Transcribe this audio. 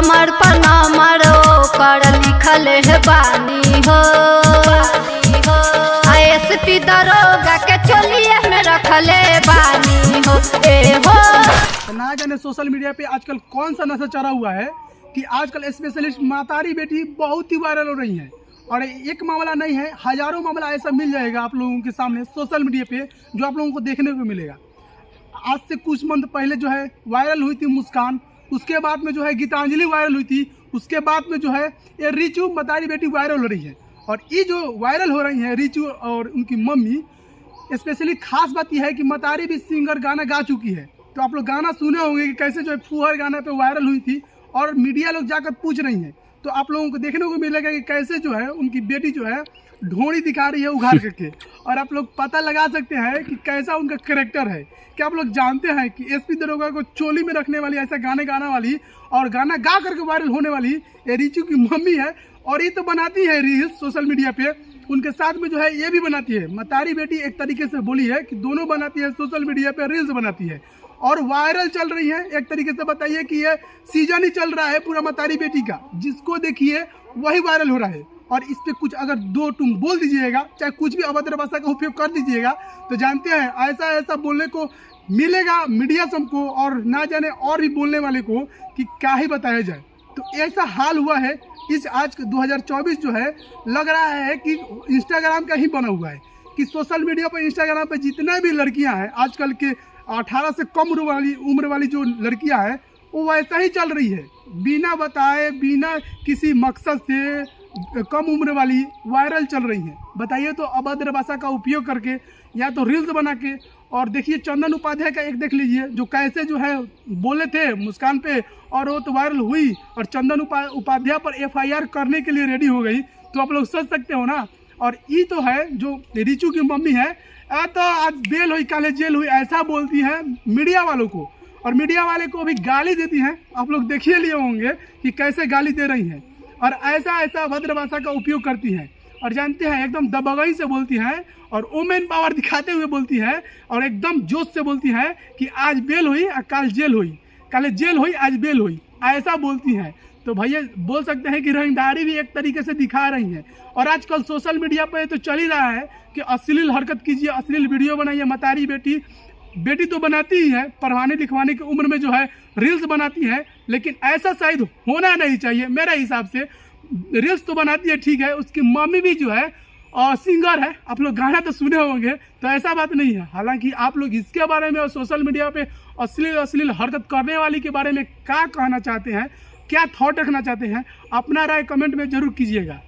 Number पर number कर लिखल है बानी हो। एसपी दरोगा के चोलिए में रखले बानी हो। ए हो ना जाने सोशल मीडिया पे आजकल कौन सा नशा चढ़ा हुआ है कि आजकल स्पेशलिस्ट मातारी बेटी बहुत ही वायरल हो रही हैं। और एक मामला नहीं है, हजारों मामला ऐसा मिल जाएगा आप लोगों के सामने सोशल मीडिया पे जो आप लोगों को देखने को मिलेगा। आज से कुछ मंथ पहले जो है वायरल हुई थी मुस्कान, उसके बाद में जो है गीतांजलि वायरल हुई थी, उसके बाद में जो है ये रिचू मतारी बेटी वायरल हो रही है। और ये जो वायरल हो रही है रिचू और उनकी मम्मी, स्पेशली खास बात यह है कि मतारी भी सिंगर गाना गा चुकी है। तो आप लोग गाना सुने होंगे कि कैसे जो है फुहर गाना पे वायरल हुई थी और मीडिया लोग जाकर पूछ रही हैं। तो आप लोगों को देखने को मिलेगा कि कैसे जो है उनकी बेटी जो है ढोड़ी दिखा रही है उघाड़ करके। और आप लोग पता लगा सकते हैं कि कैसा उनका कैरेक्टर है। क्या आप लोग जानते हैं कि एसपी दरोगा को चोली में रखने वाली, ऐसा गाने गाना वाली और गाना गा करके वायरल होने वाली ये रिचू की मम्मी है। और ये तो बनाती है रील्स सोशल मीडिया पे, उनके साथ में जो है ये भी बनाती है। मतारी बेटी एक तरीके से बोली है कि दोनों बनाती है, सोशल मीडिया पे रील्स बनाती है और वायरल चल रही है। एक तरीके से बताइए कि ये सीजन ही चल रहा है पूरा मतारी बेटी का, जिसको देखिए वही वायरल हो रहा है। और इस पे कुछ अगर दो तुम बोल दीजिएगा, चाहे कुछ भी अभद्र भाषा का उपयोग कर दीजिएगा, तो जानते हैं ऐसा ऐसा बोलने को मिलेगा मीडिया सबको और ना जाने और भी बोलने वाले को कि क्या ही बताया जाए। तो ऐसा हाल हुआ है इस आज 2024 जो है, लग रहा है कि इंस्टाग्राम का ही बना हुआ है कि सोशल मीडिया पर इंस्टाग्राम पर जितने भी लड़कियां हैं आजकल के 18 से कम उम्र वाली जो लड़कियां हैं वो वैसा ही चल रही है, बिना बताए बिना किसी मकसद से कम उम्र वाली वायरल चल रही हैं। बताइए तो अभद्र भाषा का उपयोग करके या तो रील्स बना के। और देखिए चंदन उपाध्याय का एक देख लीजिए जो कैसे जो है बोले थे मुस्कान पे, और वो तो वायरल हुई और चंदन उपाध्याय पर एफआईआर करने के लिए रेडी हो गई। तो आप लोग सोच सकते हो ना। और ये तो है जो रिचू की मम्मी है, तो आज बेल हुई काले जेल हुई ऐसा बोलती है मीडिया वालों को, और मीडिया वाले को भी गाली देती हैं। आप लोग देखिए लिए होंगे कि कैसे गाली दे रही हैं और ऐसा ऐसा भद्र भाषा का उपयोग करती हैं। और जानते हैं एकदम दबंगई से बोलती हैं और वुमेन पावर दिखाते हुए बोलती है और एकदम जोश से बोलती है कि आज बेल हुई और कल जेल हुई, कल जेल हुई आज बेल हुई, ऐसा बोलती हैं। तो भैया बोल सकते हैं कि रंगदारी भी एक तरीके से दिखा रही हैं। और आजकल सोशल मीडिया पर तो चल ही रहा है कि अश्लील हरकत कीजिए, अश्लील वीडियो बनाइए। मतारी बेटी तो बनाती ही है, पढ़वाने लिखवाने की उम्र में जो है रील्स बनाती है, लेकिन ऐसा शायद होना नहीं चाहिए मेरे हिसाब से। रील्स तो बनाती है ठीक है, उसकी मम्मी भी जो है और सिंगर है, आप लोग गाना तो सुने होंगे, तो ऐसा बात नहीं है। हालांकि आप लोग इसके बारे में और सोशल मीडिया पे अश्लील हरकत करने वाली के बारे में क्या कहना चाहते हैं, क्या थॉट रखना चाहते हैं, अपना राय कमेंट में जरूर कीजिएगा।